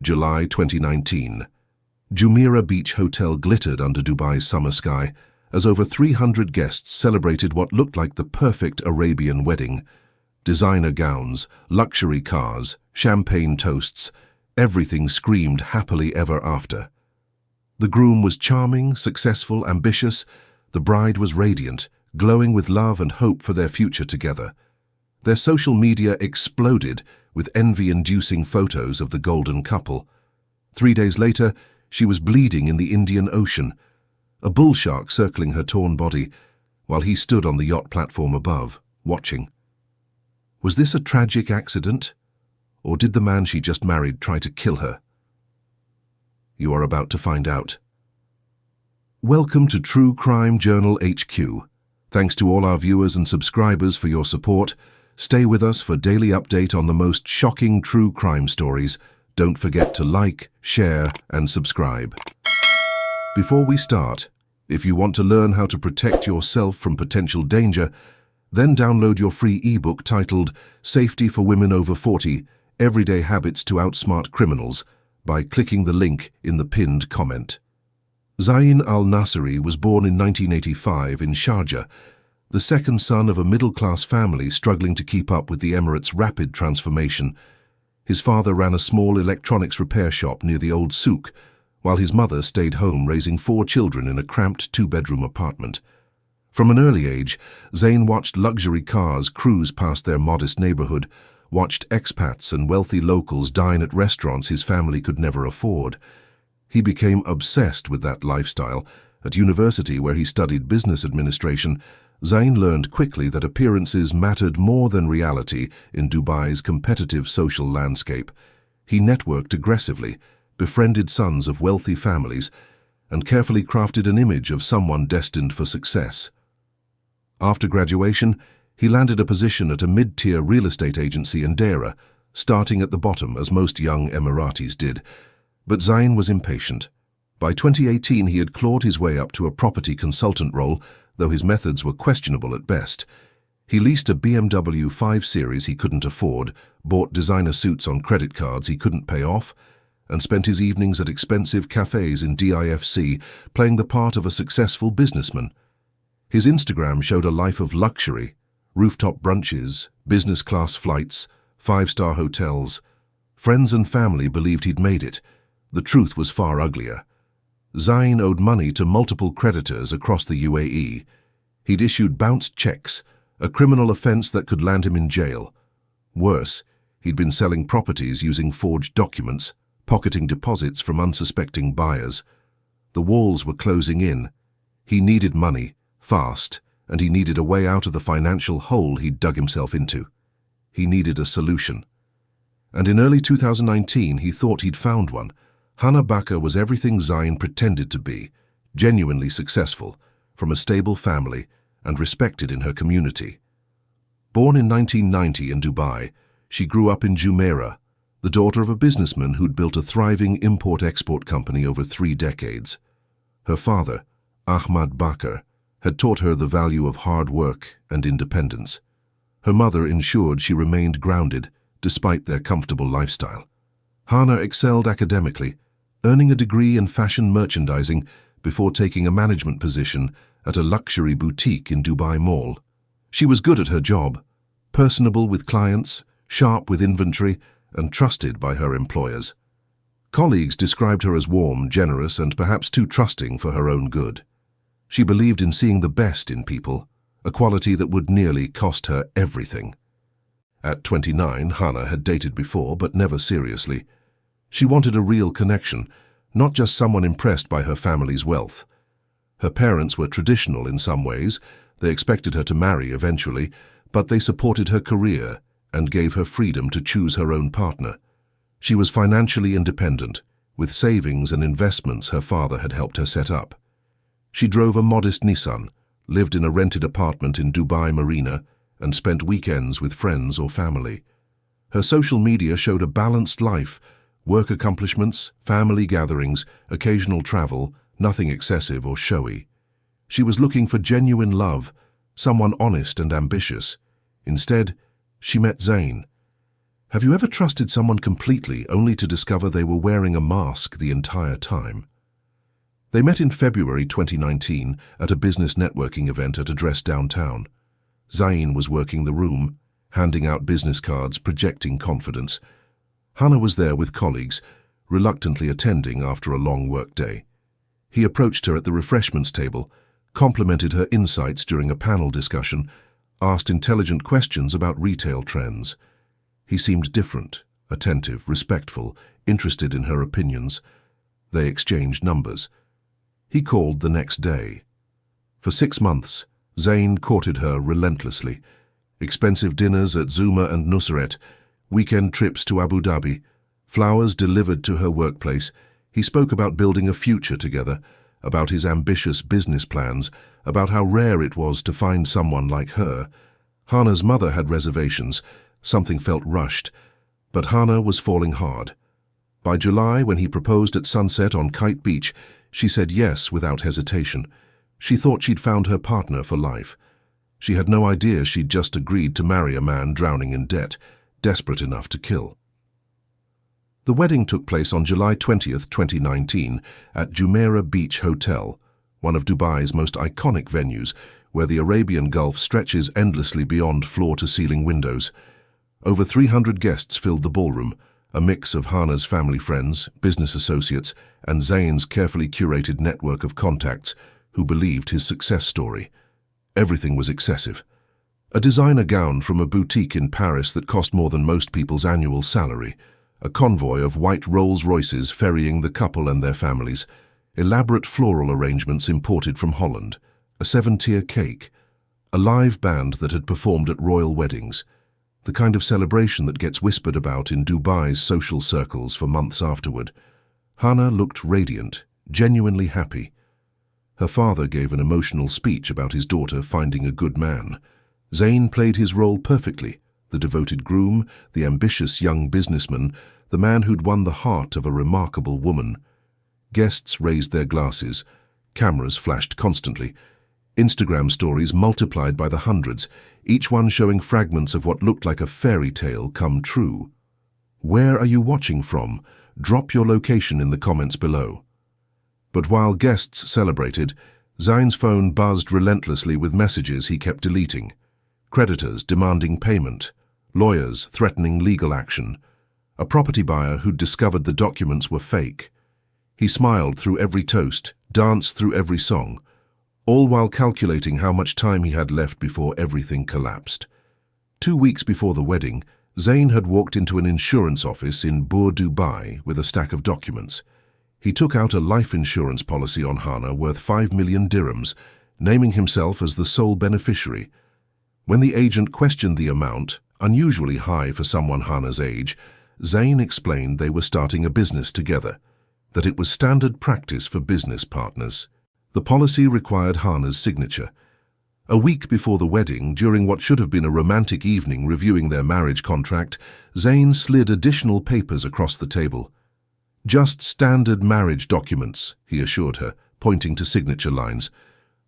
July 2019. Jumeirah Beach Hotel glittered under Dubai's summer sky as over 300 guests celebrated what looked like the perfect Arabian wedding. Designer gowns, luxury cars, champagne toasts, everything screamed happily ever after. The groom was charming, successful, ambitious. The bride was radiant, glowing with love and hope for their future together. Their social media exploded with envy-inducing photos of the golden couple. 3 days later, she was bleeding in the Indian Ocean, a bull shark circling her torn body, while he stood on the yacht platform above, watching. Was this a tragic accident? Or did the man she just married try to kill her? You are about to find out. Welcome to True Crime Journal HQ. Thanks to all our viewers and subscribers for your support. Stay with us for daily update on the most shocking true crime stories. Don't forget to like, share, and subscribe. Before we start, if you want to learn how to protect yourself from potential danger, then download your free ebook titled Safety for Women Over 40, Everyday Habits to Outsmart Criminals by clicking the link in the pinned comment. Zayn al-Nasiri was born in 1985 in Sharjah, the second son of a middle-class family struggling to keep up with the Emirates' rapid transformation. His father ran a small electronics repair shop near the old souk, while his mother stayed home raising 4 children in a cramped 2-bedroom apartment. From an early age, Zayn watched luxury cars cruise past their modest neighborhood, watched expats and wealthy locals dine at restaurants his family could never afford. He became obsessed with that lifestyle. At university, where he studied business administration, Zayn learned quickly that appearances mattered more than reality in Dubai's competitive social landscape. He networked aggressively, befriended sons of wealthy families, and carefully crafted an image of someone destined for success. After graduation, he landed a position at a mid-tier real estate agency in Deira, starting at the bottom as most young Emiratis did. But Zayn was impatient. By 2018, he had clawed his way up to a property consultant role, though his methods were questionable at best. He leased a BMW 5 Series he couldn't afford, bought designer suits on credit cards he couldn't pay off, and spent his evenings at expensive cafes in DIFC, playing the part of a successful businessman. His Instagram showed a life of luxury: rooftop brunches, business-class flights, 5-star hotels. Friends and family believed he'd made it. The truth was far uglier. Zayn owed money to multiple creditors across the UAE. He'd issued bounced checks, a criminal offense that could land him in jail. Worse, he'd been selling properties using forged documents, pocketing deposits from unsuspecting buyers. The walls were closing in. He needed money, fast, and he needed a way out of the financial hole he'd dug himself into. He needed a solution. And in early 2019, he thought he'd found one. Hana was everything Zayn pretended to be: genuinely successful, from a stable family, and respected in her community. Born in 1990 in Dubai, she grew up in Jumeirah, the daughter of a businessman who'd built a thriving import-export company over 3 decades. Her father, Ahmad Bakr, had taught her the value of hard work and independence. Her mother ensured she remained grounded despite their comfortable lifestyle. Hana excelled academically, earning a degree in fashion merchandising before taking a management position at a luxury boutique in Dubai Mall. She was good at her job, personable with clients, sharp with inventory, and trusted by her employers. Colleagues described her as warm, generous, and perhaps too trusting for her own good. She believed in seeing the best in people, a quality that would nearly cost her everything. At 29, Hana had dated before, but never seriously. She wanted a real connection, not just someone impressed by her family's wealth. Her parents were traditional in some ways. They expected her to marry eventually, but they supported her career and gave her freedom to choose her own partner. She was financially independent, with savings and investments her father had helped her set up. She drove a modest Nissan, lived in a rented apartment in Dubai Marina, and spent weekends with friends or family. Her social media showed a balanced life: work accomplishments, family gatherings, occasional travel, nothing excessive or showy. She was looking for genuine love, someone honest and ambitious. Instead, she met Zayn. Have you ever trusted someone completely only to discover they were wearing a mask the entire time? They met in February 2019 at a business networking event at a dress downtown. Zayn was working the room, handing out business cards, projecting confidence. Hana was there with colleagues, reluctantly attending after a long workday. He approached her at the refreshments table, complimented her insights during a panel discussion, asked intelligent questions about retail trends. He seemed different, attentive, respectful, interested in her opinions. They exchanged numbers. He called the next day. For 6 months, Zayn courted her relentlessly. Expensive dinners at Zuma and Nusret, weekend trips to Abu Dhabi, flowers delivered to her workplace. He spoke about building a future together, about his ambitious business plans, about how rare it was to find someone like her. Hana's mother had reservations. Something felt rushed, but Hana was falling hard. By July, when he proposed at sunset on Kite Beach, she said yes without hesitation. She thought she'd found her partner for life. She had no idea she'd just agreed to marry a man drowning in debt, desperate enough to kill. The wedding took place on July 20th, 2019, at Jumeirah Beach Hotel, one of Dubai's most iconic venues, where the Arabian Gulf stretches endlessly beyond floor-to-ceiling windows. Over 300 guests filled the ballroom, a mix of Hana's family friends, business associates, and Zayn's carefully curated network of contacts who believed his success story. Everything was excessive. A designer gown from a boutique in Paris that cost more than most people's annual salary, a convoy of white Rolls-Royces ferrying the couple and their families, elaborate floral arrangements imported from Holland, a 7-tier cake, a live band that had performed at royal weddings, the kind of celebration that gets whispered about in Dubai's social circles for months afterward. Hana looked radiant, genuinely happy. Her father gave an emotional speech about his daughter finding a good man. Zayn played his role perfectly, the devoted groom, the ambitious young businessman, the man who'd won the heart of a remarkable woman. Guests raised their glasses. Cameras flashed constantly. Instagram stories multiplied by the hundreds, each one showing fragments of what looked like a fairy tale come true. Where are you watching from? Drop your location in the comments below. But while guests celebrated, Zayn's phone buzzed relentlessly with messages he kept deleting. Creditors demanding payment, lawyers threatening legal action, a property buyer who'd discovered the documents were fake. He smiled through every toast, danced through every song, all while calculating how much time he had left before everything collapsed. 2 weeks before the wedding, Zayn had walked into an insurance office in Bur Dubai with a stack of documents. He took out a life insurance policy on Hana worth 5 million dirhams, naming himself as the sole beneficiary. When the agent questioned the amount, unusually high for someone Hana's age, Zayn explained they were starting a business together, that it was standard practice for business partners. The policy required Hana's signature. A week before the wedding, during what should have been a romantic evening reviewing their marriage contract, Zayn slid additional papers across the table. "Just standard marriage documents," he assured her, pointing to signature lines.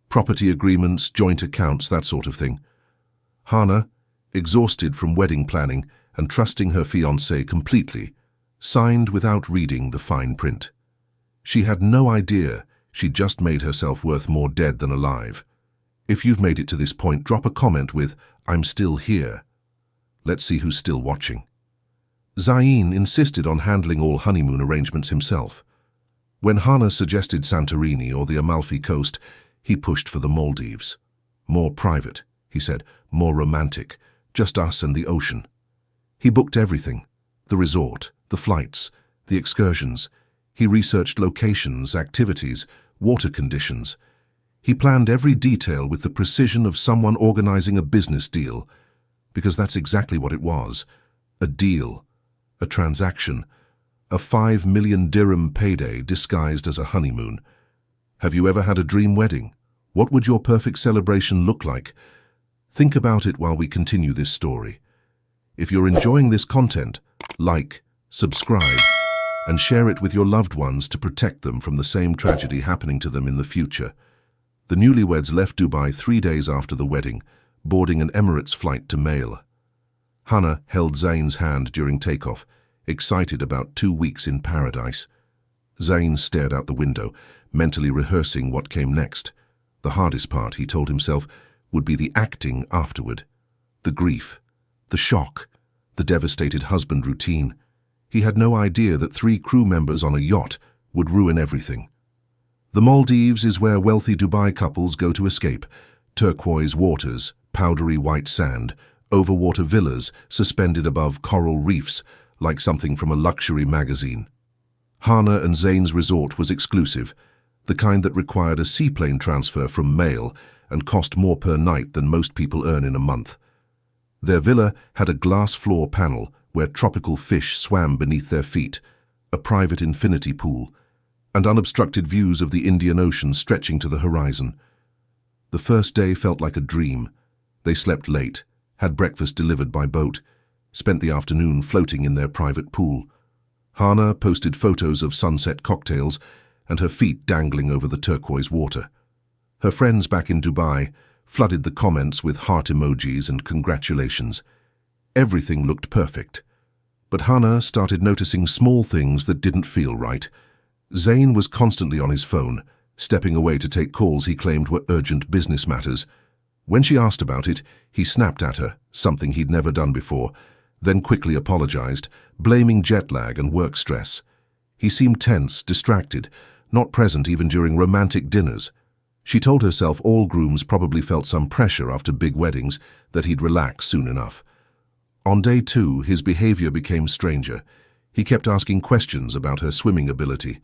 "Property agreements, joint accounts, that sort of thing." Hana, exhausted from wedding planning and trusting her fiancé completely, signed without reading the fine print. She had no idea she'd just made herself worth more dead than alive. If you've made it to this point, drop a comment with, "I'm still here." Let's see who's still watching. Zayn insisted on handling all honeymoon arrangements himself. When Hana suggested Santorini or the Amalfi Coast, he pushed for the Maldives. "More private," he said, "more romantic, just us and the ocean." He booked everything, the resort, the flights, the excursions. He researched locations, activities, water conditions. He planned every detail with the precision of someone organizing a business deal, because that's exactly what it was, a deal, a transaction, a 5 million dirham payday disguised as a honeymoon. Have you ever had a dream wedding? What would your perfect celebration look like? Think about it while we continue this story. If you're enjoying this content, like, subscribe, and share it with your loved ones to protect them from the same tragedy happening to them in the future. The newlyweds left Dubai 3 days after the wedding, boarding an Emirates flight to Male. Hana held Zayn's hand during takeoff, excited about 2 weeks in paradise. Zayn stared out the window, mentally rehearsing what came next. The hardest part, he told himself, would be the acting afterward. The grief, the shock, the devastated husband routine. He had no idea that 3 crew members on a yacht would ruin everything. The Maldives is where wealthy Dubai couples go to escape. Turquoise waters, powdery white sand, overwater villas suspended above coral reefs, like something from a luxury magazine. Hana and Zayn's resort was exclusive, the kind that required a seaplane transfer from Mail and cost more per night than most people earn in a month. Their villa had a glass floor panel where tropical fish swam beneath their feet, a private infinity pool, and unobstructed views of the Indian Ocean stretching to the horizon. The first day felt like a dream. They slept late, had breakfast delivered by boat, spent the afternoon floating in their private pool. Hana posted photos of sunset cocktails and her feet dangling over the turquoise water. Her friends back in Dubai flooded the comments with heart emojis and congratulations. Everything looked perfect. But Hana started noticing small things that didn't feel right. Zayn was constantly on his phone, stepping away to take calls he claimed were urgent business matters. When she asked about it, he snapped at her, something he'd never done before, then quickly apologized, blaming jet lag and work stress. He seemed tense, distracted, not present even during romantic dinners. She told herself all grooms probably felt some pressure after big weddings, that he'd relax soon enough. On day 2, his behavior became stranger. He kept asking questions about her swimming ability.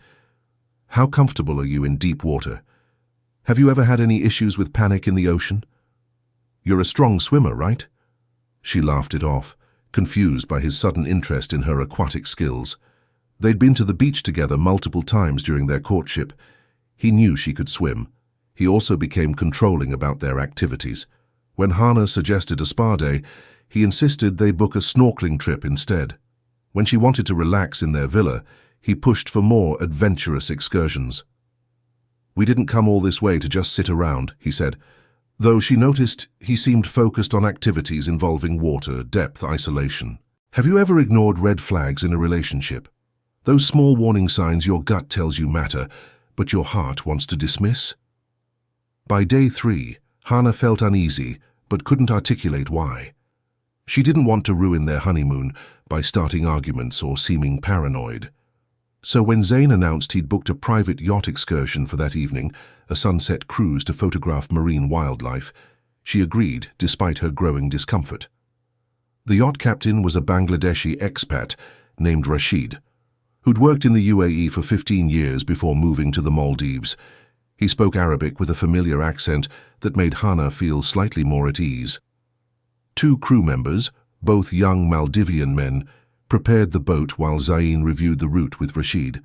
How comfortable are you in deep water? Have you ever had any issues with panic in the ocean? You're a strong swimmer, right? She laughed it off, confused by his sudden interest in her aquatic skills. They'd been to the beach together multiple times during their courtship. He knew she could swim. He also became controlling about their activities. When Hana suggested a spa day, he insisted they book a snorkeling trip instead. When she wanted to relax in their villa, he pushed for more adventurous excursions. We didn't come all this way to just sit around, he said, though she noticed he seemed focused on activities involving water, depth, isolation. Have you ever ignored red flags in a relationship? Those small warning signs your gut tells you matter, but your heart wants to dismiss? By day 3, Hana felt uneasy, but couldn't articulate why. She didn't want to ruin their honeymoon by starting arguments or seeming paranoid. So when Zayn announced he'd booked a private yacht excursion for that evening, a sunset cruise to photograph marine wildlife, she agreed despite her growing discomfort. The yacht captain was a Bangladeshi expat named Rashid, who'd worked in the UAE for 15 years before moving to the Maldives. He spoke Arabic with a familiar accent that made Hana feel slightly more at ease. 2 crew members, both young Maldivian men, prepared the boat while Zayn reviewed the route with Rashid.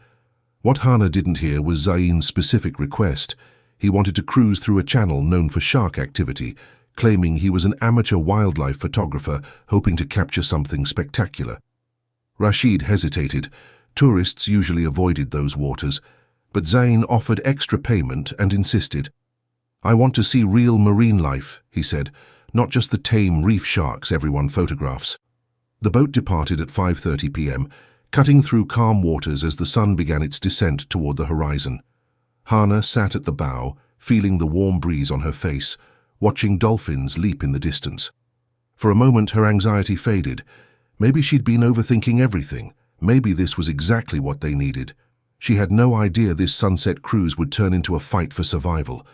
What Hana didn't hear was Zayn's specific request. He wanted to cruise through a channel known for shark activity, claiming he was an amateur wildlife photographer hoping to capture something spectacular. Rashid hesitated. Tourists usually avoided those waters, but Zayn offered extra payment and insisted. I want to see real marine life, he said, not just the tame reef sharks everyone photographs. The boat departed at 5:30 p.m., cutting through calm waters as the sun began its descent toward the horizon. Hana sat at the bow, feeling the warm breeze on her face, watching dolphins leap in the distance. For a moment her anxiety faded. Maybe she'd been overthinking everything. Maybe this was exactly what they needed. She had no idea this sunset cruise would turn into a fight for survival.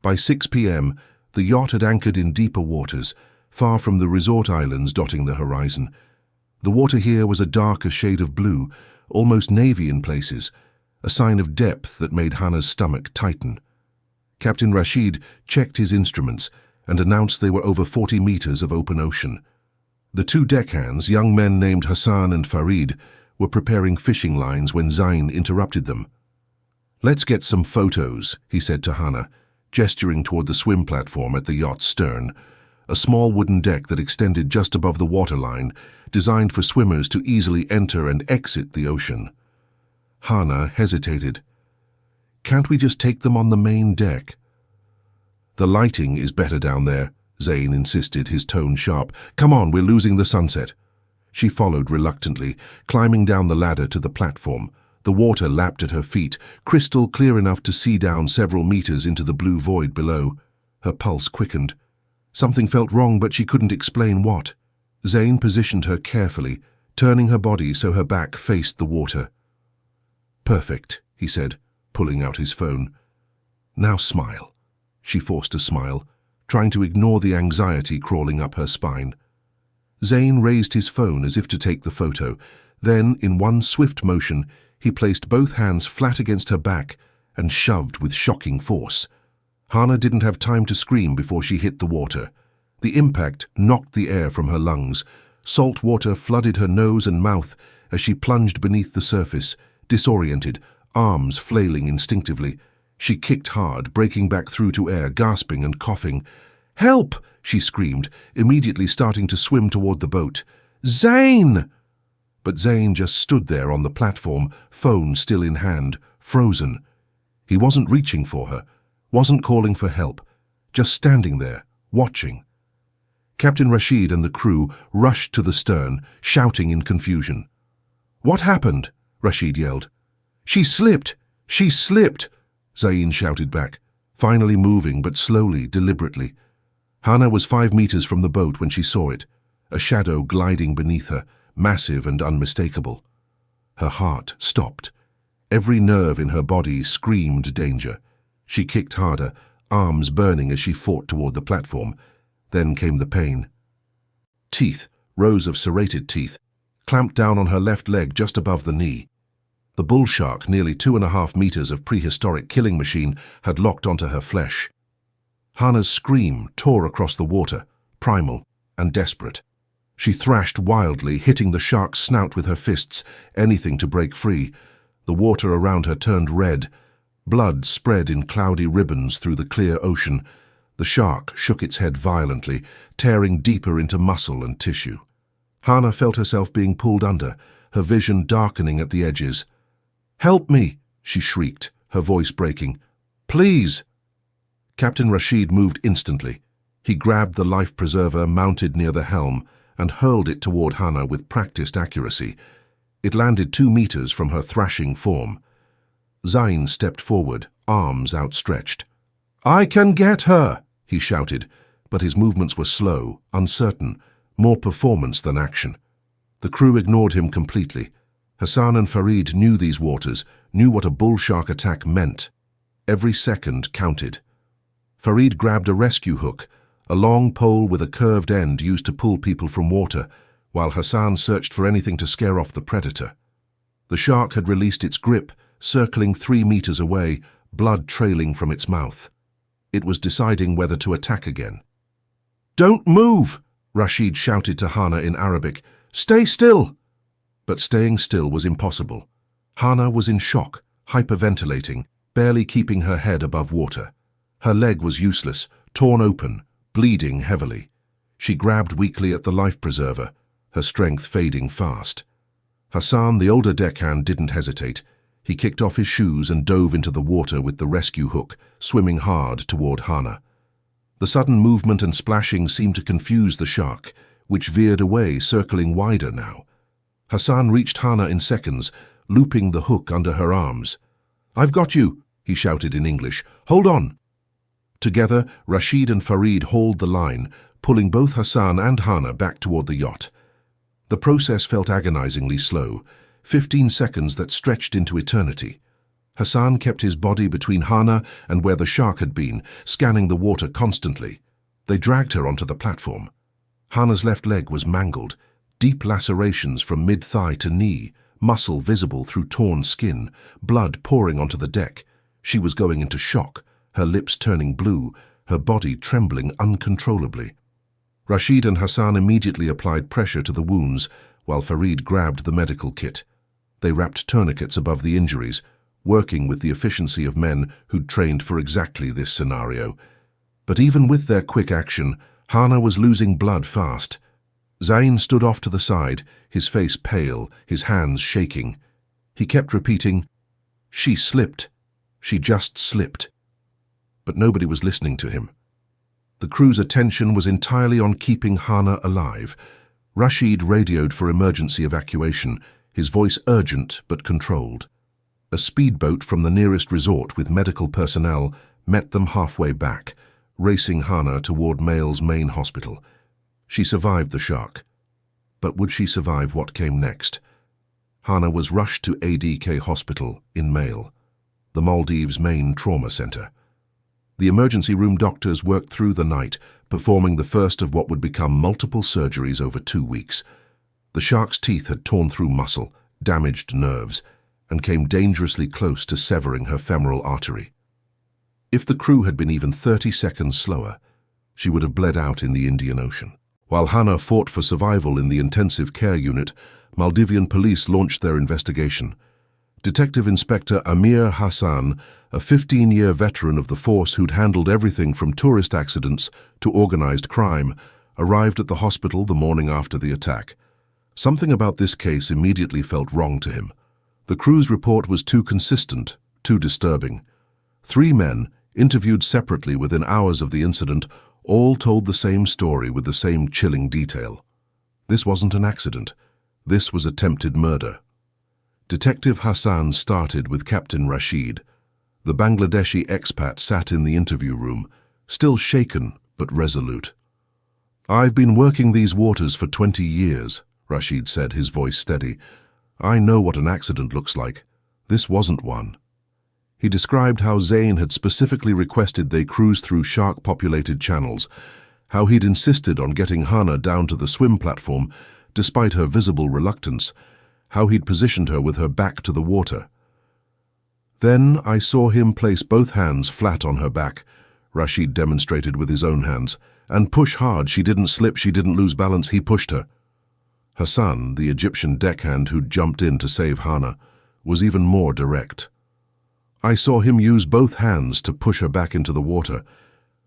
By 6 p.m., the yacht had anchored in deeper waters, far from the resort islands dotting the horizon. The water here was a darker shade of blue, almost navy in places, a sign of depth that made Hana's stomach tighten. Captain Rashid checked his instruments and announced they were over 40 meters of open ocean. The 2 deckhands, young men named Hassan and Farid, were preparing fishing lines when Zayn interrupted them. Let's get some photos, he said to Hana, gesturing toward the swim platform at the yacht's stern, a small wooden deck that extended just above the waterline, designed for swimmers to easily enter and exit the ocean. Hana hesitated. Can't we just take them on the main deck? The lighting is better down there, Zayn insisted, his tone sharp. "Come on, we're losing the sunset." She followed reluctantly, climbing down the ladder to the platform. The water lapped at her feet, crystal clear enough to see down several meters into the blue void below. Her pulse quickened. Something felt wrong, but she couldn't explain what. Zayn positioned her carefully, turning her body so her back faced the water. "Perfect," he said, pulling out his phone. "Now smile." She forced a smile, trying to ignore the anxiety crawling up her spine. Zayn raised his phone as if to take the photo. Then, in one swift motion, he placed both hands flat against her back and shoved with shocking force. Hana didn't have time to scream before she hit the water. The impact knocked the air from her lungs. Salt water flooded her nose and mouth as she plunged beneath the surface, disoriented, arms flailing instinctively. She kicked hard, breaking back through to air, gasping and coughing. "Help!" she screamed, immediately starting to swim toward the boat. "Zayn!" But Zayn just stood there on the platform, phone still in hand, frozen. He wasn't reaching for her, wasn't calling for help, just standing there, watching. Captain Rashid and the crew rushed to the stern, shouting in confusion. "What happened?" Rashid yelled. "She slipped! She slipped!" Zayn shouted back, finally moving but slowly, deliberately. Hana was 5 meters from the boat when she saw it, a shadow gliding beneath her, massive and unmistakable. Her heart stopped. Every nerve in her body screamed danger. She kicked harder, arms burning as she fought toward the platform. Then came the pain. Teeth, rows of serrated teeth, clamped down on her left leg just above the knee. The bull shark, nearly 2.5 meters of prehistoric killing machine, had locked onto her flesh. Hana's scream tore across the water, primal and desperate. She thrashed wildly, hitting the shark's snout with her fists, anything to break free. The water around her turned red. Blood spread in cloudy ribbons through the clear ocean. The shark shook its head violently, tearing deeper into muscle and tissue. Hana felt herself being pulled under, her vision darkening at the edges. "Help me!" she shrieked, her voice breaking. "Please!" Captain Rashid moved instantly. He grabbed the life preserver mounted near the helm and hurled it toward Hana with practiced accuracy. It landed 2 meters from her thrashing form. Zayn stepped forward, arms outstretched. "I can get her!" he shouted, but his movements were slow, uncertain, more performance than action. The crew ignored him completely. Hassan and Farid knew these waters, knew what a bull shark attack meant. Every second counted. Farid grabbed a rescue hook, a long pole with a curved end used to pull people from water, while Hassan searched for anything to scare off the predator. The shark had released its grip, circling 3 meters away, blood trailing from its mouth. It was deciding whether to attack again. "Don't move!" Rashid shouted to Hana in Arabic. "Stay still!" But staying still was impossible. Hana was in shock, hyperventilating, barely keeping her head above water. Her leg was useless, torn open, bleeding heavily. She grabbed weakly at the life preserver, her strength fading fast. Hassan, the older deckhand, didn't hesitate. He kicked off his shoes and dove into the water with the rescue hook, swimming hard toward Hana. The sudden movement and splashing seemed to confuse the shark, which veered away, circling wider now. Hassan reached Hana in seconds, looping the hook under her arms. "I've got you," he shouted in English. "Hold on." Together, Rashid and Farid hauled the line, pulling both Hassan and Hana back toward the yacht. The process felt agonizingly slow, 15 seconds that stretched into eternity. Hassan kept his body between Hana and where the shark had been, scanning the water constantly. They dragged her onto the platform. Hana's left leg was mangled, deep lacerations from mid-thigh to knee, muscle visible through torn skin, blood pouring onto the deck. She was going into shock, her lips turning blue, her body trembling uncontrollably. Rashid and Hassan immediately applied pressure to the wounds, while Farid grabbed the medical kit. They wrapped tourniquets above the injuries, working with the efficiency of men who'd trained for exactly this scenario. But even with their quick action, Hana was losing blood fast. Zayn stood off to the side, his face pale, his hands shaking. He kept repeating, "She slipped. She just slipped." But nobody was listening to him. The crew's attention was entirely on keeping Hana alive. Rashid radioed for emergency evacuation, his voice urgent but controlled. A speedboat from the nearest resort with medical personnel met them halfway back, racing Hana toward Mail's main hospital. She survived the shock. But would she survive what came next? Hana was rushed to ADK Hospital in Mail, the Maldives' main trauma center. The emergency room doctors worked through the night, performing the first of what would become multiple surgeries over 2 weeks. The shark's teeth had torn through muscle, damaged nerves, and came dangerously close to severing her femoral artery. If the crew had been even 30 seconds slower, she would have bled out in the Indian Ocean. While Hana fought for survival in the intensive care unit, Maldivian police launched their investigation. Detective Inspector Amir Hassan, a 15-year veteran of the force who'd handled everything from tourist accidents to organized crime, arrived at the hospital the morning after the attack. Something about this case immediately felt wrong to him. The crew's report was too consistent, too disturbing. 3 men, interviewed separately within hours of the incident, all told the same story with the same chilling detail. This wasn't an accident. This was attempted murder. Detective Hassan started with Captain Rashid. The Bangladeshi expat sat in the interview room, still shaken but resolute. "I've been working these waters for 20 years, Rashid said, his voice steady. "I know what an accident looks like. This wasn't one." He described how Zayn had specifically requested they cruise through shark-populated channels, how he'd insisted on getting Hana down to the swim platform despite her visible reluctance, how he'd positioned her with her back to the water. "Then I saw him place both hands flat on her back," Rashid demonstrated with his own hands, "and push hard. She didn't slip, she didn't lose balance, he pushed her." Hassan, the Egyptian deckhand who'd jumped in to save Hana, was even more direct. "I saw him use both hands to push her back into the water.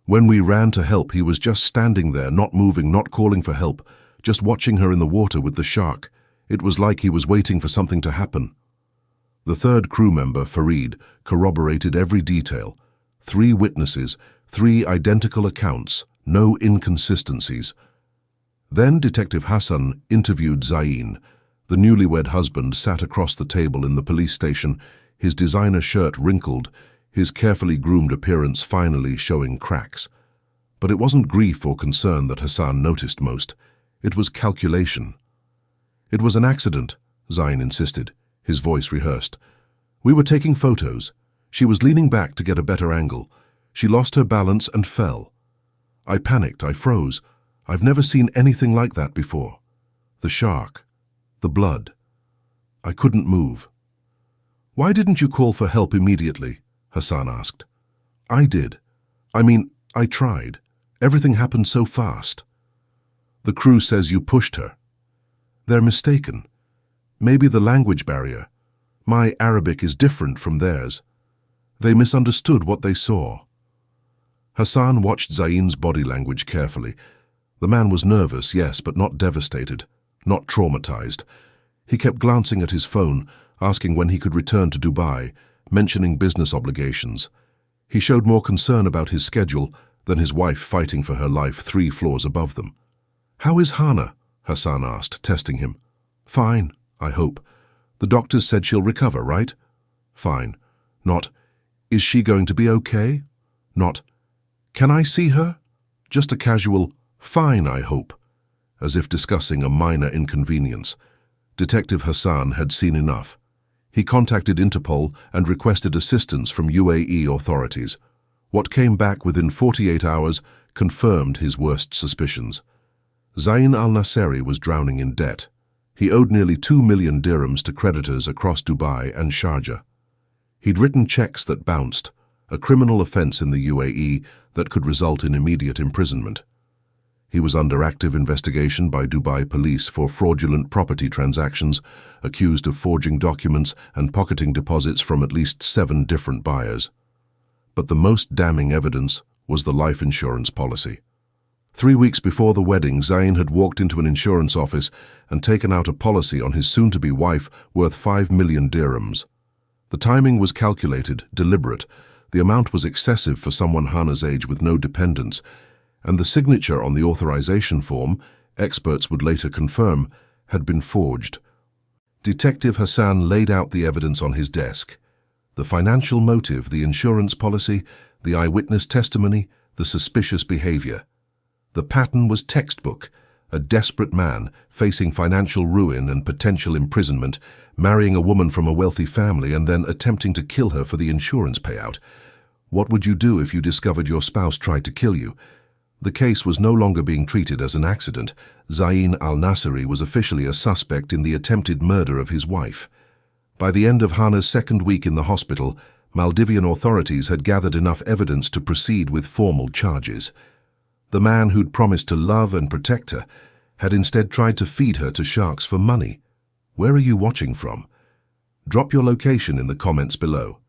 When we ran to help, he was just standing there, not moving, not calling for help, just watching her in the water with the shark. It was like he was waiting for something to happen." The third crew member, Farid, corroborated every detail. 3 witnesses, 3 identical accounts, no inconsistencies. Then Detective Hassan interviewed Zayn. The newlywed husband sat across the table in the police station, his designer shirt wrinkled, his carefully groomed appearance finally showing cracks. But it wasn't grief or concern that Hassan noticed most. It was calculation. "It was an accident," Zayn insisted, his voice rehearsed. "We were taking photos. She was leaning back to get a better angle. She lost her balance and fell. I panicked, I froze. I've never seen anything like that before. The shark, the blood. I couldn't move." "Why didn't you call for help immediately?" Hassan asked. "I did. I tried. Everything happened so fast." "The crew says you pushed her." "They're mistaken. Maybe the language barrier. My Arabic is different from theirs. They misunderstood what they saw." Hassan watched Zayn's body language carefully. The man was nervous, yes, but not devastated, not traumatized. He kept glancing at his phone, asking when he could return to Dubai, mentioning business obligations. He showed more concern about his schedule than his wife fighting for her life 3 floors above them. "How is Hana?" Hassan asked, testing him. "Fine, I hope. The doctors said she'll recover, right?" "Fine." Not, "Is she going to be okay?" Not, "Can I see her?" Just a casual, "Fine, I hope," as if discussing a minor inconvenience. Detective Hassan had seen enough. He contacted Interpol and requested assistance from UAE authorities. What came back within 48 hours confirmed his worst suspicions. Zayn al-Naseri was drowning in debt. He owed nearly 2 million dirhams to creditors across Dubai and Sharjah. He'd written checks that bounced, a criminal offense in the UAE that could result in immediate imprisonment. He was under active investigation by Dubai police for fraudulent property transactions, accused of forging documents and pocketing deposits from at least 7 different buyers. But the most damning evidence was the life insurance policy. 3 weeks before the wedding, Zayn had walked into an insurance office and taken out a policy on his soon-to-be wife worth 5 million dirhams. The timing was calculated, deliberate. The amount was excessive for someone Hana's age with no dependents, and the signature on the authorization form, experts would later confirm, had been forged. Detective Hassan laid out the evidence on his desk. The financial motive, the insurance policy, the eyewitness testimony, the suspicious behavior. The pattern was textbook. A desperate man, facing financial ruin and potential imprisonment, marrying a woman from a wealthy family and then attempting to kill her for the insurance payout. What would you do if you discovered your spouse tried to kill you? The case was no longer being treated as an accident. Zayn al-Nasiri was officially a suspect in the attempted murder of his wife. By the end of Hana's second week in the hospital, Maldivian authorities had gathered enough evidence to proceed with formal charges. The man who'd promised to love and protect her had instead tried to feed her to sharks for money. Where are you watching from? Drop your location in the comments below.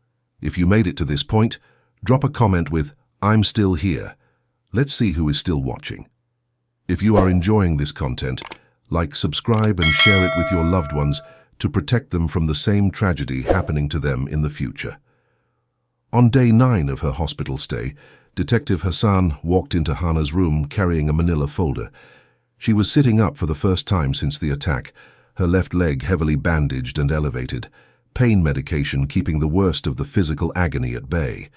If you made it to this point, drop a comment with, "I'm still here." Let's see who is still watching. If you are enjoying this content, like, subscribe and share it with your loved ones to protect them from the same tragedy happening to them in the future. On day 9 of her hospital stay, Detective Hassan walked into Hana's room carrying a manila folder. She was sitting up for the first time since the attack, her left leg heavily bandaged and elevated, pain medication keeping the worst of the physical agony at bay.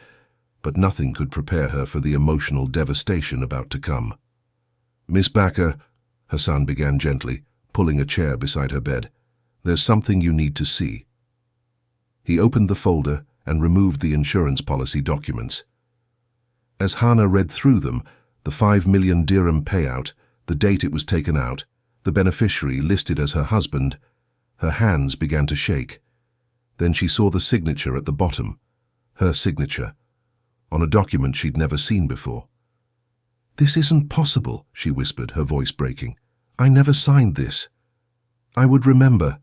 But nothing could prepare her for the emotional devastation about to come. "Miss Baker," Hassan began gently, pulling a chair beside her bed, "there's something you need to see." He opened the folder and removed the insurance policy documents. As Hana read through them, the 5 million dirham payout, the date it was taken out, the beneficiary listed as her husband, her hands began to shake. Then she saw the signature at the bottom, her signature, on a document she'd never seen before. "This isn't possible," she whispered, her voice breaking. "I never signed this. I would remember."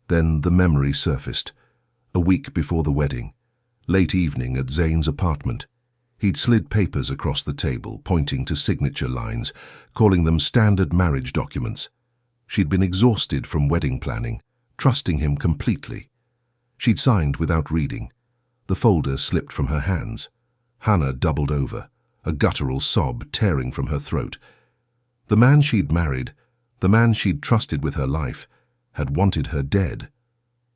Then the memory surfaced. A week before the wedding, late evening at Zayn's apartment. He'd slid papers across the table, pointing to signature lines, calling them standard marriage documents. She'd been exhausted from wedding planning, trusting him completely. She'd signed without reading. The folder slipped from her hands. Hana doubled over, a guttural sob tearing from her throat. The man she'd married, the man she'd trusted with her life, had wanted her dead,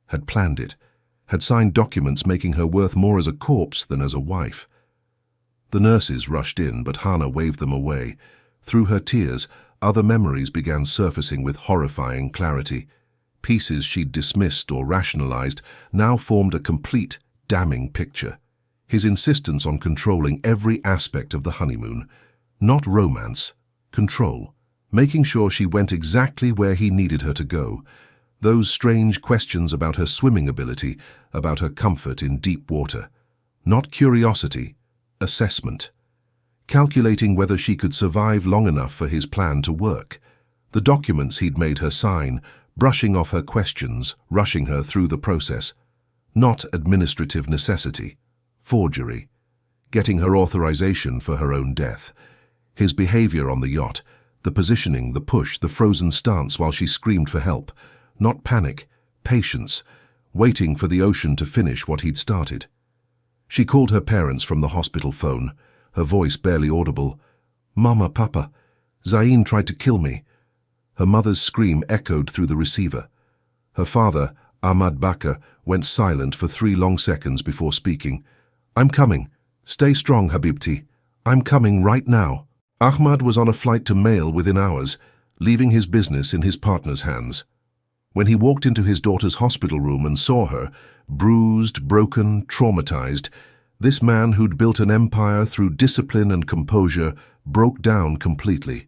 had planned it, had signed documents making her worth more as a corpse than as a wife. The nurses rushed in, but Hana waved them away. Through her tears, other memories began surfacing with horrifying clarity. Pieces she'd dismissed or rationalized now formed a complete, damning picture. His insistence on controlling every aspect of the honeymoon. Not romance, control. Making sure she went exactly where he needed her to go. Those strange questions about her swimming ability, about her comfort in deep water. Not curiosity, assessment. Calculating whether she could survive long enough for his plan to work. The documents he'd made her sign, brushing off her questions, rushing her through the process. Not administrative necessity, forgery. Getting her authorization for her own death. His behavior on the yacht, the positioning, the push, the frozen stance while she screamed for help. Not panic, patience, waiting for the ocean to finish what he'd started. She called her parents from the hospital phone, her voice barely audible. "Mama, Papa, Zayn tried to kill me." Her mother's scream echoed through the receiver. Her father, Ahmad Bakr, went silent for 3 long seconds before speaking. "I'm coming. Stay strong, Habibti. I'm coming right now." Ahmad was on a flight to Mail within hours, leaving his business in his partner's hands. When he walked into his daughter's hospital room and saw her, bruised, broken, traumatized, this man who'd built an empire through discipline and composure broke down completely.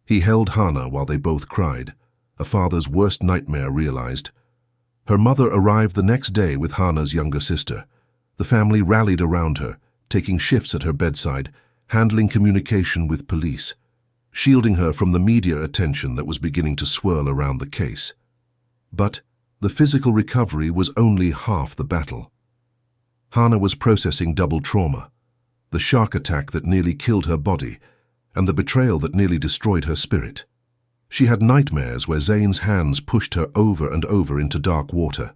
He held Hana while they both cried, a father's worst nightmare realized. Her mother arrived the next day with Hana's younger sister. The family rallied around her, taking shifts at her bedside, handling communication with police, shielding her from the media attention that was beginning to swirl around the case. But the physical recovery was only half the battle. Hana was processing double trauma, the shark attack that nearly killed her body, and the betrayal that nearly destroyed her spirit. She had nightmares where Zayn's hands pushed her over and over into dark water.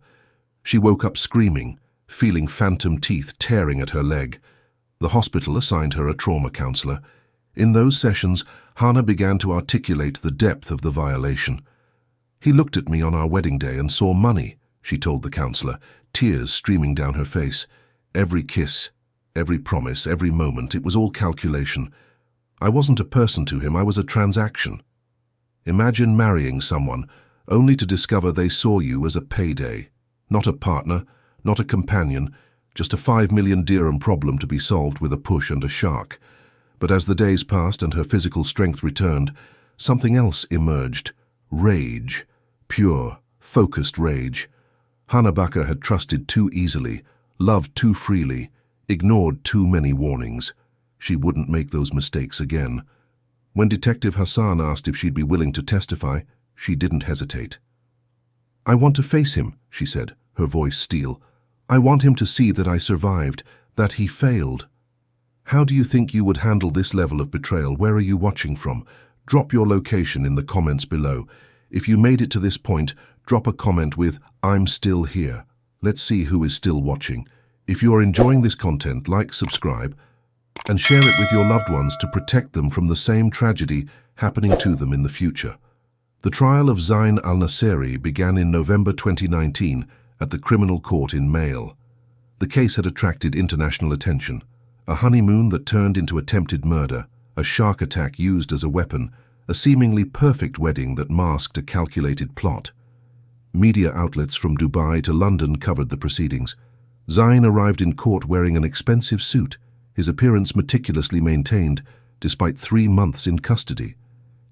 She woke up screaming, feeling phantom teeth tearing at her leg. The hospital assigned her a trauma counselor. In those sessions, Hana began to articulate the depth of the violation. "He looked at me on our wedding day and saw money," she told the counselor, tears streaming down her face. "Every kiss, every promise, every moment, it was all calculation. I wasn't a person to him, I was a transaction. Imagine marrying someone, only to discover they saw you as a payday. Not a partner, not a companion, just a 5 million dirham problem to be solved with a push and a shark." But as the days passed and her physical strength returned, something else emerged. Rage. Pure, focused rage. Hana Bakr had trusted too easily, loved too freely, ignored too many warnings. She wouldn't make those mistakes again. When Detective Hassan asked if she'd be willing to testify, she didn't hesitate. "I want to face him," she said, her voice steel. "I want him to see that I survived, that he failed." "How do you think you would handle this level of betrayal? Where are you watching from? Drop your location in the comments below. If you made it to this point, drop a comment with "I'm still here." Let's see who is still watching. If you are enjoying this content, like, subscribe, and share it with your loved ones to protect them from the same tragedy happening to them in the future. The trial of Zayn al-Nasiri began in November 2019 at the criminal court in Mail. The case had attracted international attention. A honeymoon that turned into attempted murder, a shark attack used as a weapon, a seemingly perfect wedding that masked a calculated plot. Media outlets from Dubai to London covered the proceedings. Zayn arrived in court wearing an expensive suit, his appearance meticulously maintained, despite 3 months in custody.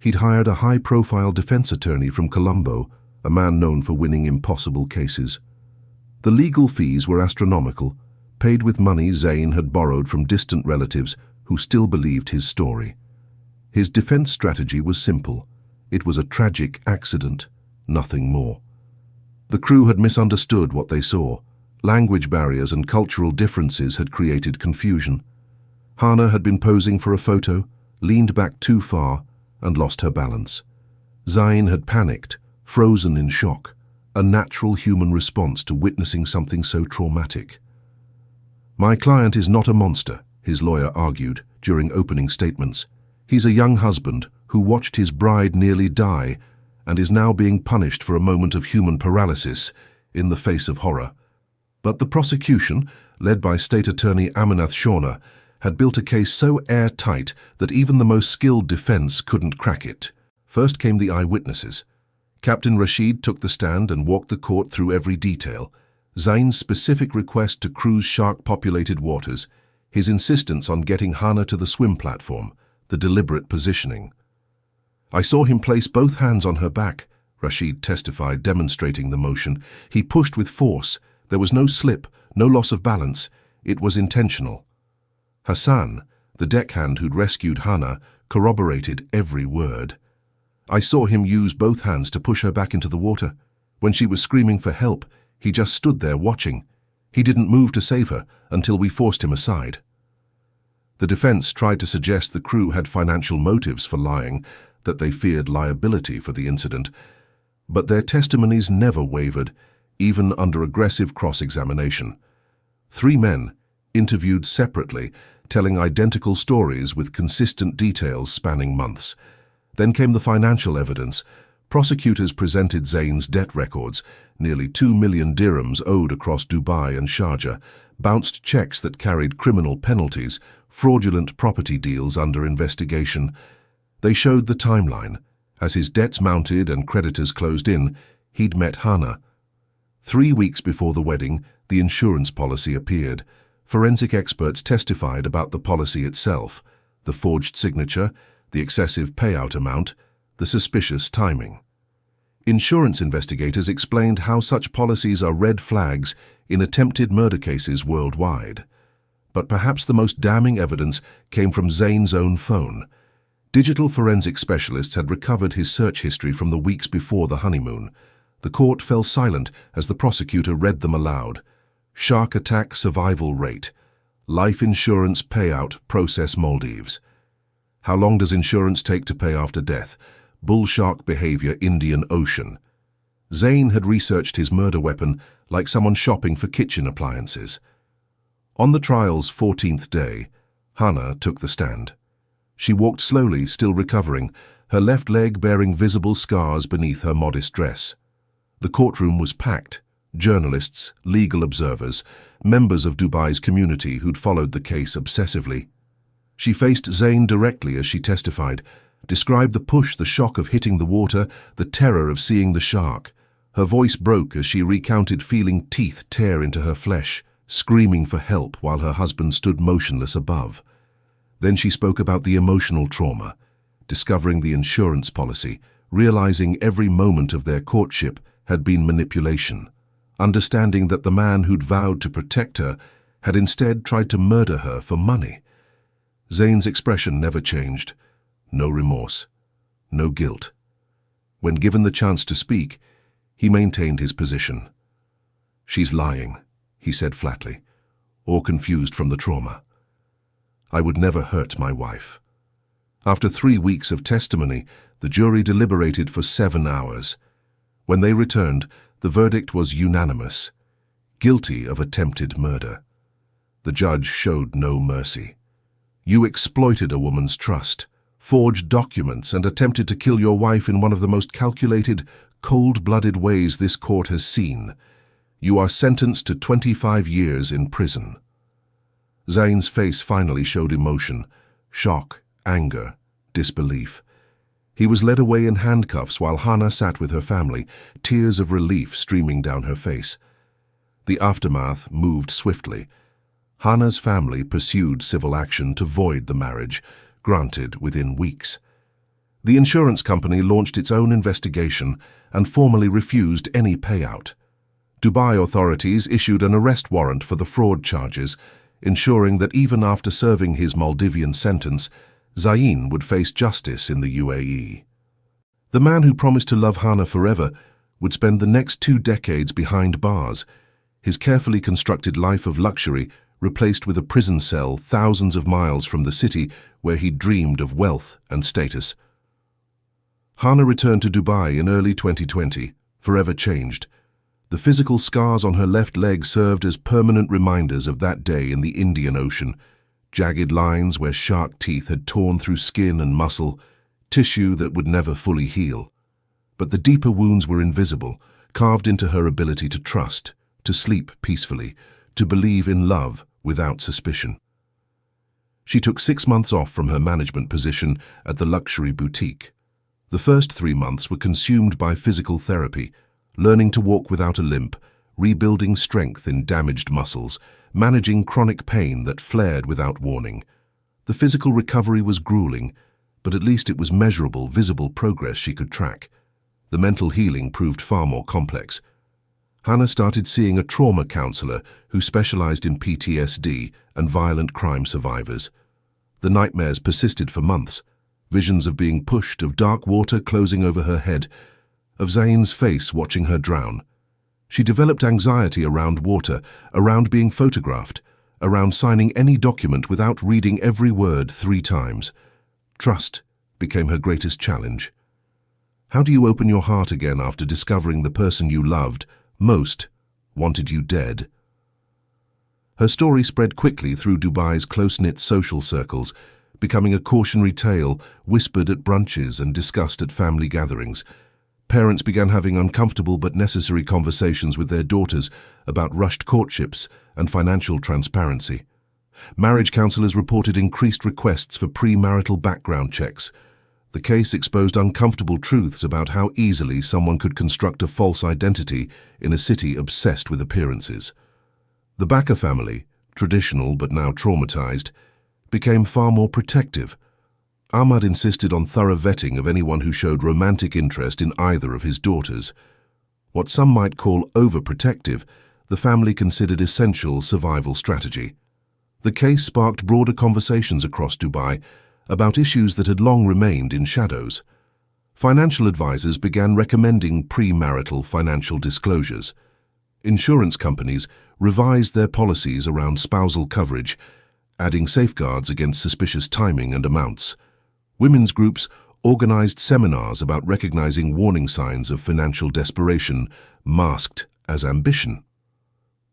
He'd hired a high-profile defense attorney from Colombo, a man known for winning impossible cases. The legal fees were astronomical, paid with money Zayn had borrowed from distant relatives who still believed his story. His defense strategy was simple. It was a tragic accident, nothing more. The crew had misunderstood what they saw. Language barriers and cultural differences had created confusion. Hana had been posing for a photo, leaned back too far, and lost her balance. Zayn had panicked, frozen in shock, a natural human response to witnessing something so traumatic. "My client is not a monster," his lawyer argued during opening statements. "He's a young husband who watched his bride nearly die and is now being punished for a moment of human paralysis in the face of horror." But the prosecution, led by State Attorney Aminath Shawna, had built a case so airtight that even the most skilled defense couldn't crack it. First came the eyewitnesses. Captain Rashid took the stand and walked the court through every detail. Zayn's specific request to cruise shark-populated waters, his insistence on getting Hana to the swim platform, the deliberate positioning. "I saw him place both hands on her back," Rashid testified, demonstrating the motion. "He pushed with force. There was no slip, no loss of balance. It was intentional." Hassan, the deckhand who'd rescued Hana, corroborated every word. "I saw him use both hands to push her back into the water. When she was screaming for help, he just stood there watching. He didn't move to save her until we forced him aside." The defense tried to suggest the crew had financial motives for lying, that they feared liability for the incident, but their testimonies never wavered, even under aggressive cross-examination. 3 men, interviewed separately, telling identical stories with consistent details spanning months. Then came the financial evidence. Prosecutors presented Zayn's debt records, nearly 2 million dirhams owed across Dubai and Sharjah, bounced checks that carried criminal penalties, fraudulent property deals under investigation. They showed the timeline. As his debts mounted and creditors closed in, he'd met Hana. 3 weeks before the wedding, the insurance policy appeared. Forensic experts testified about the policy itself, the forged signature, the excessive payout amount, the suspicious timing. Insurance investigators explained how such policies are red flags in attempted murder cases worldwide. But perhaps the most damning evidence came from Zayn's own phone. Digital forensic specialists had recovered his search history from the weeks before the honeymoon. The court fell silent as the prosecutor read them aloud. Shark attack survival rate. Life insurance payout process Maldives. How long does insurance take to pay after death? Bull shark behavior Indian Ocean. Zayn had researched his murder weapon like someone shopping for kitchen appliances. On the trial's 14th day, Hana took the stand. She walked slowly, still recovering, her left leg bearing visible scars beneath her modest dress. The courtroom was packed. Journalists, legal observers, members of Dubai's community who'd followed the case obsessively. She faced Zayn directly as she testified, described the push, the shock of hitting the water, the terror of seeing the shark. Her voice broke as she recounted feeling teeth tear into her flesh, screaming for help while her husband stood motionless above. Then she spoke about the emotional trauma, discovering the insurance policy, realizing every moment of their courtship had been manipulation, understanding that the man who'd vowed to protect her had instead tried to murder her for money. Zayn's expression never changed. No remorse, no guilt. When given the chance to speak, he maintained his position. "She's lying," he said flatly, or confused from the trauma. "I would never hurt my wife." After 3 weeks of testimony, the jury deliberated for 7 hours. When they returned, the verdict was unanimous: guilty of attempted murder. The judge showed no mercy. "You exploited a woman's trust, forged documents, and attempted to kill your wife in one of the most calculated, cold-blooded ways this court has seen. You are sentenced to 25 years in prison." Zayn's face finally showed emotion: shock, anger, disbelief. He was led away in handcuffs while Hana sat with her family, tears of relief streaming down her face. The aftermath moved swiftly. Hana's family pursued civil action to void the marriage, granted within weeks. The insurance company launched its own investigation and formally refused any payout. Dubai authorities issued an arrest warrant for the fraud charges, ensuring that even after serving his Maldivian sentence, Zayn would face justice in the UAE. The man who promised to love Hana forever would spend the next 2 decades behind bars, his carefully constructed life of luxury replaced with a prison cell thousands of miles from the city where he dreamed of wealth and status. Hana returned to Dubai in early 2020, forever changed. The physical scars on her left leg served as permanent reminders of that day in the Indian Ocean, jagged lines where shark teeth had torn through skin and muscle, tissue that would never fully heal. But the deeper wounds were invisible, carved into her ability to trust, to sleep peacefully, to believe in love without suspicion. She took 6 months off from her management position at the luxury boutique. The first 3 months were consumed by physical therapy, learning to walk without a limp, rebuilding strength in damaged muscles, managing chronic pain that flared without warning. The physical recovery was grueling, but at least it was measurable, visible progress she could track. The mental healing proved far more complex. Hana started seeing a trauma counselor who specialized in PTSD and violent crime survivors. The nightmares persisted for months, visions of being pushed, of dark water closing over her head, of Zayn's face watching her drown. She developed anxiety around water, around being photographed, around signing any document without reading every word 3 times. Trust became her greatest challenge. How do you open your heart again after discovering the person you loved most wanted you dead? Her story spread quickly through Dubai's close-knit social circles, becoming a cautionary tale whispered at brunches and discussed at family gatherings. Parents began having uncomfortable but necessary conversations with their daughters about rushed courtships and financial transparency. Marriage counselors reported increased requests for premarital background checks. The case exposed uncomfortable truths about how easily someone could construct a false identity in a city obsessed with appearances. The Bakr family, traditional but now traumatized, became far more protective. Ahmad insisted on thorough vetting of anyone who showed romantic interest in either of his daughters. What some might call overprotective, the family considered essential survival strategy. The case sparked broader conversations across Dubai about issues that had long remained in shadows. Financial advisors began recommending premarital financial disclosures. Insurance companies revised their policies around spousal coverage, adding safeguards against suspicious timing and amounts. Women's groups organized seminars about recognizing warning signs of financial desperation, masked as ambition.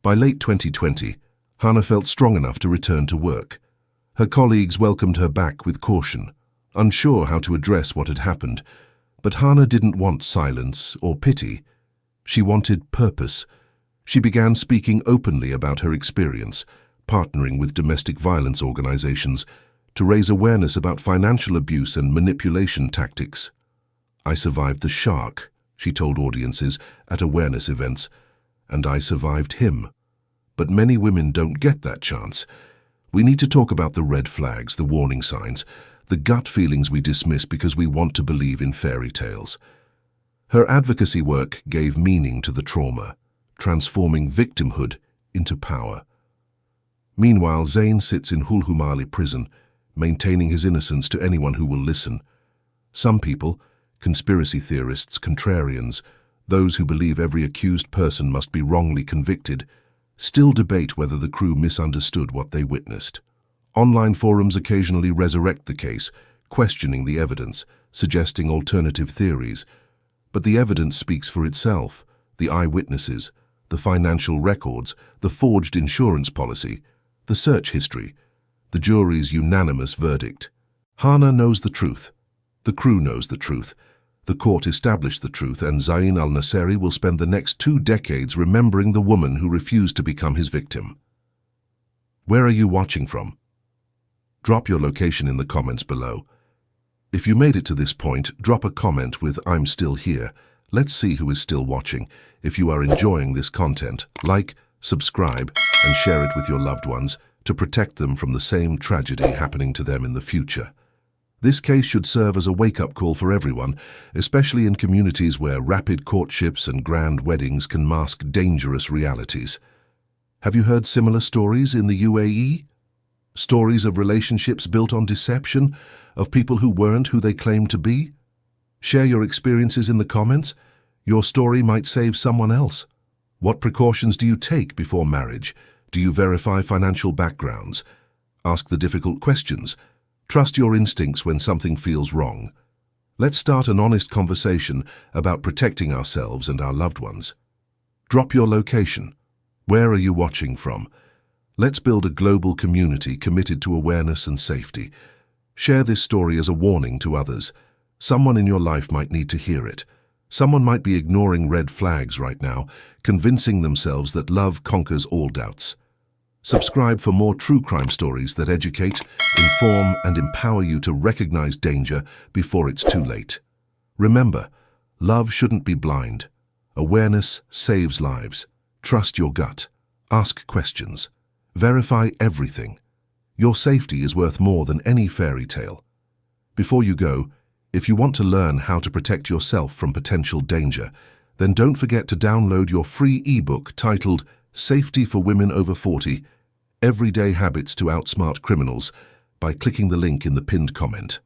By late 2020, Hana felt strong enough to return to work. Her colleagues welcomed her back with caution, unsure how to address what had happened. But Hana didn't want silence or pity. She wanted purpose. She began speaking openly about her experience, partnering with domestic violence organizations to raise awareness about financial abuse and manipulation tactics. "I survived the shark," she told audiences at awareness events, "and I survived him." But many women don't get that chance. We need to talk about the red flags, the warning signs, the gut feelings we dismiss because we want to believe in fairy tales. Her advocacy work gave meaning to the trauma, transforming victimhood into power. Meanwhile, Zayn sits in Hulhumali prison, maintaining his innocence to anyone who will listen. Some people, conspiracy theorists, contrarians, those who believe every accused person must be wrongly convicted, still debate whether the crew misunderstood what they witnessed. Online forums occasionally resurrect the case, questioning the evidence, suggesting alternative theories. But the evidence speaks for itself: the eyewitnesses, the financial records, the forged insurance policy, the search history, the jury's unanimous verdict. Hana knows the truth. The crew knows the truth. The court established the truth, and Zayn al-Naseri will spend the next 2 decades remembering the woman who refused to become his victim. Where are you watching from? Drop your location in the comments below. If you made it to this point, drop a comment with "I'm still here." Let's see who is still watching. If you are enjoying this content, like, subscribe, and share it with your loved ones to protect them from the same tragedy happening to them in the future. This case should serve as a wake-up call for everyone, especially in communities where rapid courtships and grand weddings can mask dangerous realities. Have you heard similar stories in the UAE? Stories of relationships built on deception, of people who weren't who they claimed to be? Share your experiences in the comments. Your story might save someone else. What precautions do you take before marriage? Do you verify financial backgrounds? Ask the difficult questions. Trust your instincts when something feels wrong. Let's start an honest conversation about protecting ourselves and our loved ones. Drop your location. Where are you watching from? Let's build a global community committed to awareness and safety. Share this story as a warning to others. Someone in your life might need to hear it. Someone might be ignoring red flags right now, convincing themselves that love conquers all doubts. Subscribe for more true crime stories that educate, inform, and empower you to recognize danger before it's too late. Remember, love shouldn't be blind. Awareness saves lives. Trust your gut. Ask questions. Verify everything. Your safety is worth more than any fairy tale. Before you go, if you want to learn how to protect yourself from potential danger, then don't forget to download your free ebook titled "Safety for Women Over 40: Everyday Habits to Outsmart Criminals" by clicking the link in the pinned comment.